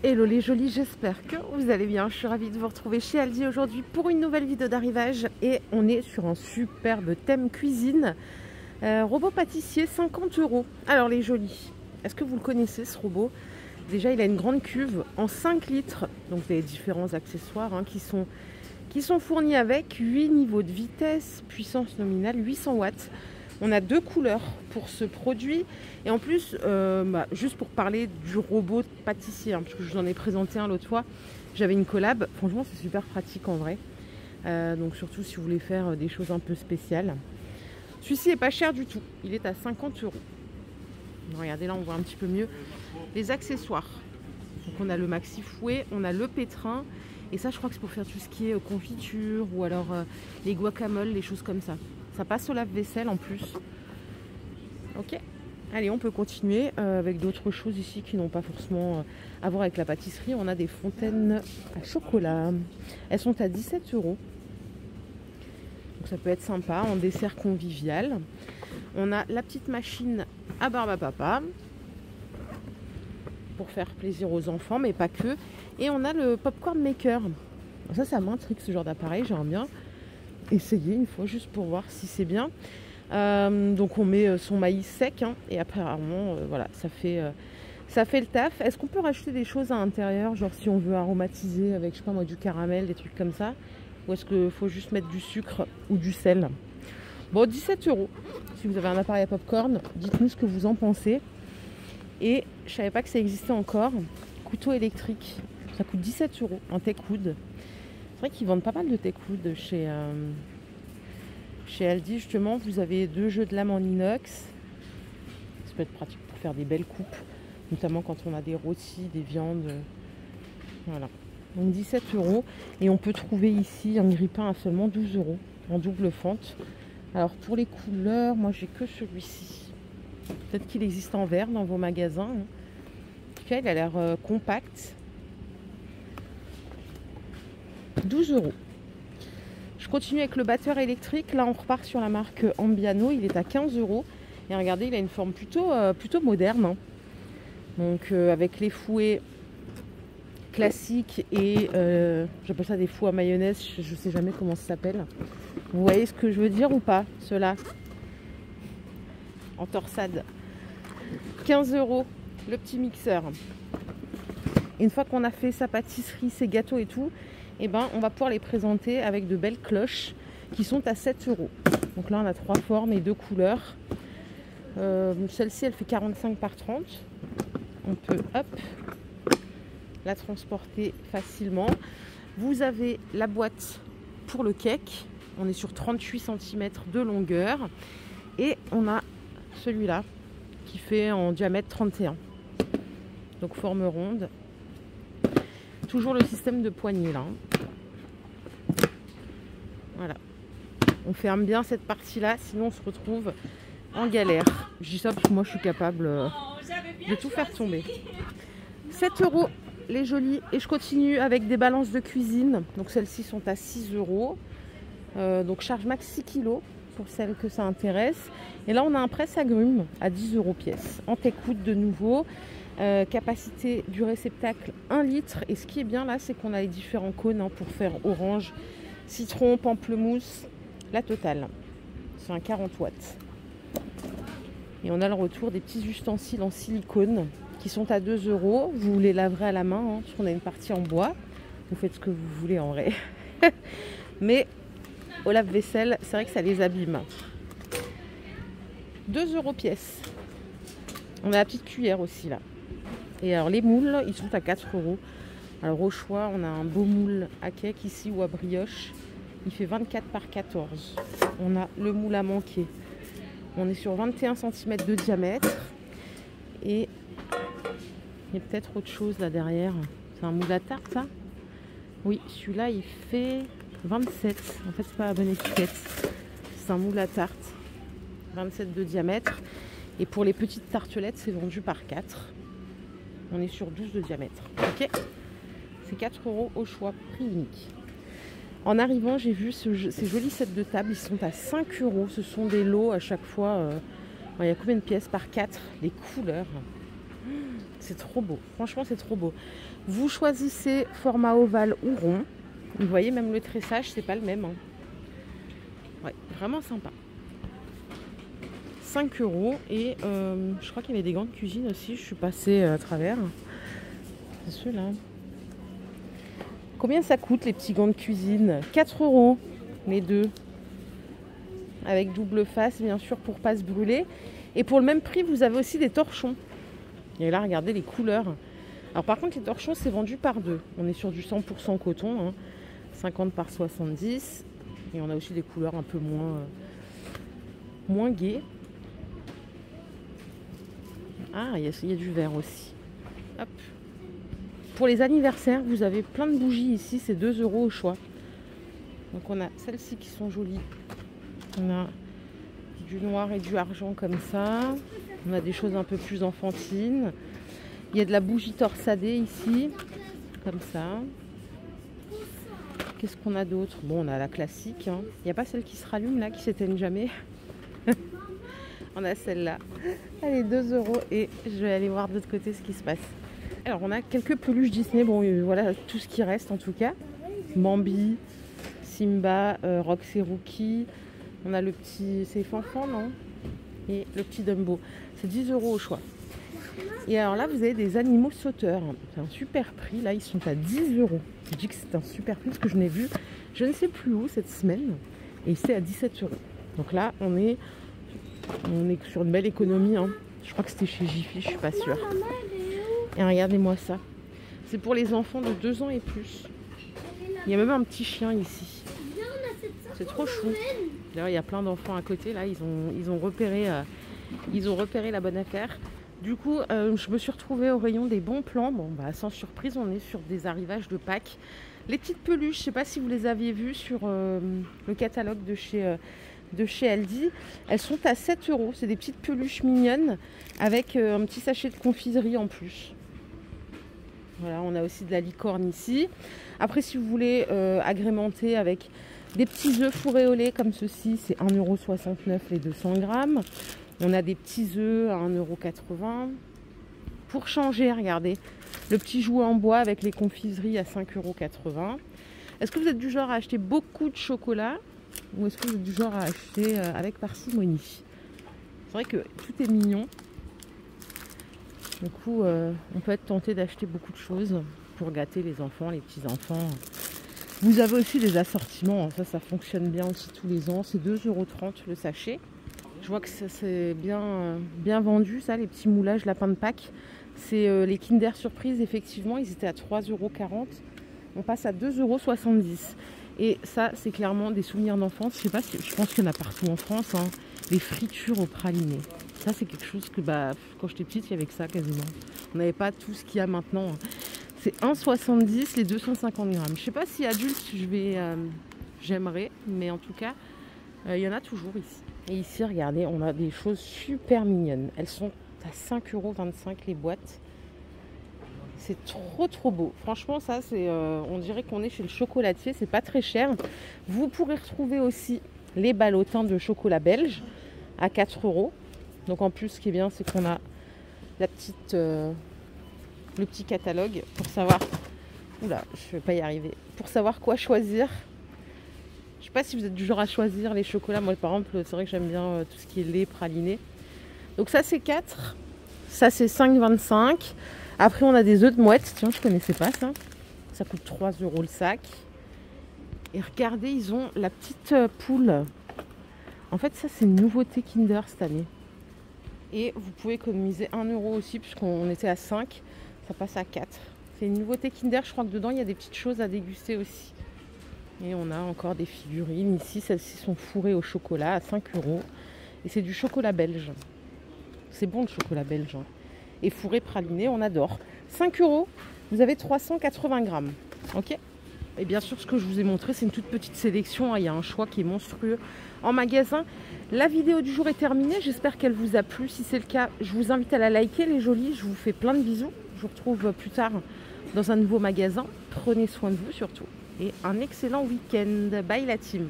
Hello les jolis, j'espère que vous allez bien. Je suis ravie de vous retrouver chez Aldi aujourd'hui pour une nouvelle vidéo d'arrivage. Et on est sur un superbe thème cuisine. Robot pâtissier, 50 €. Alors les jolis, est-ce que vous le connaissez ce robot? Déjà, il a une grande cuve en 5 litres. Donc vous avez différents accessoires qui sont fournis avec 8 niveaux de vitesse, puissance nominale 800 watts. On a 2 couleurs pour ce produit. Et en plus, juste pour parler du robot pâtissier, parce que je vous en ai présenté un l'autre fois, j'avais une collab. Franchement, c'est super pratique en vrai. Donc surtout si vous voulez faire des choses un peu spéciales. Celui-ci n'est pas cher du tout. Il est à 50 €. Regardez, là, on voit un petit peu mieux les accessoires. Donc on a le maxi fouet, on a le pétrin. Et ça, je crois que c'est pour faire tout ce qui est confiture ou alors les guacamoles, les choses comme ça. Ça passe au lave-vaisselle en plus. Ok. Allez, on peut continuer avec d'autres choses ici qui n'ont pas forcément à voir avec la pâtisserie. On a des fontaines à chocolat. Elles sont à 17 €. Donc ça peut être sympa en dessert convivial. On a la petite machine à barbe à papa pour faire plaisir aux enfants, mais pas que. Et on a le popcorn maker. Ça m'intrigue ce genre d'appareil. J'aimerais bien essayer une fois juste pour voir si c'est bien. Donc on met son maïs sec et apparemment voilà, ça fait le taf. Est-ce qu'on peut rajouter des choses à l'intérieur, genre si on veut aromatiser avec, je sais pas moi, du caramel, des trucs comme ça, ou est-ce qu'il faut juste mettre du sucre ou du sel? Bon, 17 €. Si vous avez un appareil à popcorn, dites-nous ce que vous en pensez. Et je savais pas que ça existait encore. Couteau électrique, ça coûte 17 € en Techwood. C'est vrai qu'ils vendent pas mal de Techwood chez Aldi. Justement, vous avez 2 jeux de lame en inox. Ça peut être pratique pour faire des belles coupes, notamment quand on a des rôtis, des viandes. Voilà. Donc 17 €. Et on peut trouver ici un grille-pain à seulement 12 € en double fente. Alors pour les couleurs, moi j'ai que celui-ci. Peut-être qu'il existe en vert dans vos magasins. En tout cas, il a l'air compact. 12 €. Je continue avec le batteur électrique. Là, on repart sur la marque Ambiano. Il est à 15 €. Et regardez, il a une forme plutôt moderne. Donc, avec les fouets classiques et j'appelle ça des fouets à mayonnaise. Je ne sais jamais comment ça s'appelle. Vous voyez ce que je veux dire ou pas, ceux-là? En torsade. 15 € le petit mixeur. Une fois qu'on a fait sa pâtisserie, ses gâteaux et tout, et on va pouvoir les présenter avec de belles cloches qui sont à 7 €. Donc là, on a 3 formes et 2 couleurs. Celle-ci, elle fait 45 par 30. On peut, la transporter facilement. Vous avez la boîte pour le cake. On est sur 38 cm de longueur. Et on a celui-là qui fait en diamètre 31. Donc forme ronde. Toujours le système de poignée là. Voilà. On ferme bien cette partie-là, sinon on se retrouve en galère. Je dis ça parce que moi je suis capable de tout faire tomber. 7 € les jolis. Et je continue avec des balances de cuisine. Donc celles-ci sont à 6 €. Donc charge max 6 kg pour celles que ça intéresse. Et là on a un presse-agrumes à 10 € pièce. En Techwood de nouveau. Capacité du réceptacle 1 litre. Et ce qui est bien là, c'est qu'on a les différents cônes pour faire orange, citron, pamplemousse, la totale. C'est un 40 watts. Et on a le retour des petits ustensiles en silicone qui sont à 2 €. Vous les laverez à la main, parce qu'on a une partie en bois. Vous faites ce que vous voulez en vrai. Mais au lave-vaisselle, c'est vrai que ça les abîme. 2 € pièce. On a la petite cuillère aussi là. Et alors les moules, ils sont à 4 €. Alors au choix, on a un beau moule à cake ici ou à brioche. Il fait 24 par 14. On a le moule à manquer. On est sur 21 cm de diamètre. Et il y a peut-être autre chose là derrière. C'est un moule à tarte ça? Oui, celui-là il fait 27. En fait, c'est pas la bonne étiquette. C'est un moule à tarte. 27 de diamètre. Et pour les petites tartelettes, c'est vendu par 4. On est sur 12 de diamètre. Ok. C'est 4 € au choix, prix unique. En arrivant, j'ai vu ces jolis sets de table. Ils sont à 5 €. Ce sont des lots à chaque fois. Il y a combien de pièces par 4? Les couleurs. C'est trop beau. Franchement, c'est trop beau. Vous choisissez format ovale ou rond. Vous voyez, même le tressage, c'est pas le même. Hein. Ouais, vraiment sympa. 5 €. Et je crois qu'il y avait des gants de cuisine aussi. Je suis passée à travers. C'est ceux-là. Combien ça coûte les petits gants de cuisine? 4 € les deux. Avec double face, bien sûr, pour pas se brûler. Et pour le même prix, vous avez aussi des torchons. Et là, regardez les couleurs. Alors par contre, les torchons, c'est vendu par deux. On est sur du 100% coton. Hein. 50 par 70. Et on a aussi des couleurs un peu moins gaies. Ah, il y a du vert aussi. Hop. Pour les anniversaires, vous avez plein de bougies ici. C'est 2 € au choix. Donc on a celles-ci qui sont jolies. On a du noir et du argent comme ça. On a des choses un peu plus enfantines. Il y a de la bougie torsadée ici. Comme ça. Qu'est-ce qu'on a d'autre? Bon, on a la classique. Hein. Il n'y a pas celle qui se rallume là, qui s'éteigne jamais. On a celle-là. Elle est 2 € et je vais aller voir de l'autre côté ce qui se passe. Alors, on a quelques peluches Disney. Bon, voilà tout ce qui reste en tout cas. Bambi, Simba, Rox et Rookie. On a le petit... C'est Fanfan, non? Et le petit Dumbo. C'est 10 € au choix. Et alors là, vous avez des animaux sauteurs. C'est un super prix. Là, ils sont à 10 €. Je dis que c'est un super prix parce que je n'ai vu, je ne sais plus où cette semaine. Et c'est à 17 €. Donc là, on est sur une belle économie. Hein. Je crois que c'était chez Jiffy, je suis pas sûre. Et regardez-moi ça. C'est pour les enfants de 2 ans et plus. Il y a même un petit chien ici. C'est trop chou. D'ailleurs, il y a plein d'enfants à côté. Là, ils ont repéré la bonne affaire. Du coup, je me suis retrouvée au rayon des bons plans. Bon, bah, sans surprise, on est sur des arrivages de Pâques. Les petites peluches, je ne sais pas si vous les aviez vues sur le catalogue de chez Aldi. Elles sont à 7 €. C'est des petites peluches mignonnes avec un petit sachet de confiserie en plus. Voilà, on a aussi de la licorne ici. Après, si vous voulez agrémenter avec des petits œufs fourrés au lait comme ceci, c'est 1,69 € les 200 grammes. On a des petits œufs à 1,80 €. Pour changer, regardez, le petit jouet en bois avec les confiseries à 5,80 €. Est-ce que vous êtes du genre à acheter beaucoup de chocolat ou est-ce que vous êtes du genre à acheter avec parcimonie? C'est vrai que tout est mignon. Du coup, on peut être tenté d'acheter beaucoup de choses pour gâter les enfants, les petits-enfants. Vous avez aussi des assortiments, ça fonctionne bien aussi tous les ans. C'est 2,30 € le sachet. Je vois que c'est bien vendu, ça, les petits moulages lapin de Pâques. C'est les Kinder Surprise, effectivement, ils étaient à 3,40 €. On passe à 2,70 €. Et ça, c'est clairement des souvenirs d'enfance. Je sais pas, je pense qu'il y en a partout en France. Hein. Les fritures au praliné. Ça, c'est quelque chose que, quand j'étais petite, il y avait que ça quasiment. On n'avait pas tout ce qu'il y a maintenant. Hein. C'est 1,70 € les 250 grammes. Je sais pas si adulte, j'aimerais, mais en tout cas, il y en a toujours ici. Et ici, regardez, on a des choses super mignonnes. Elles sont à 5,25 € les boîtes. C'est trop beau. Franchement, ça, on dirait qu'on est chez le chocolatier. C'est pas très cher. Vous pourrez retrouver aussi les ballotins de chocolat belge à 4 €. Donc en plus, ce qui est bien, c'est qu'on a le petit catalogue pour savoir... Oula, je vais pas y arriver. Pour savoir quoi choisir. Je sais pas si vous êtes du genre à choisir les chocolats. Moi, par exemple, c'est vrai que j'aime bien tout ce qui est lait, praliné. Donc ça, c'est 4. Ça, c'est 5,25 €. Après, on a des œufs de mouette. Tiens, je connaissais pas ça. Ça coûte 3 € le sac. Et regardez, ils ont la petite poule. En fait, ça, c'est une nouveauté Kinder cette année. Et vous pouvez économiser 1 € aussi, puisqu'on était à 5. Ça passe à 4. C'est une nouveauté Kinder. Je crois que dedans, il y a des petites choses à déguster aussi. Et on a encore des figurines ici. Celles-ci sont fourrées au chocolat à 5 €. Et c'est du chocolat belge. C'est bon le chocolat belge. Hein. Et fourré praliné, on adore. 5 €, vous avez 380 grammes. Ok. Et bien sûr, ce que je vous ai montré, c'est une toute petite sélection. Hein. Il y a un choix qui est monstrueux en magasin. La vidéo du jour est terminée. J'espère qu'elle vous a plu. Si c'est le cas, je vous invite à la liker, les jolies. Je vous fais plein de bisous. Je vous retrouve plus tard dans un nouveau magasin. Prenez soin de vous surtout. Et un excellent week-end. Bye la team.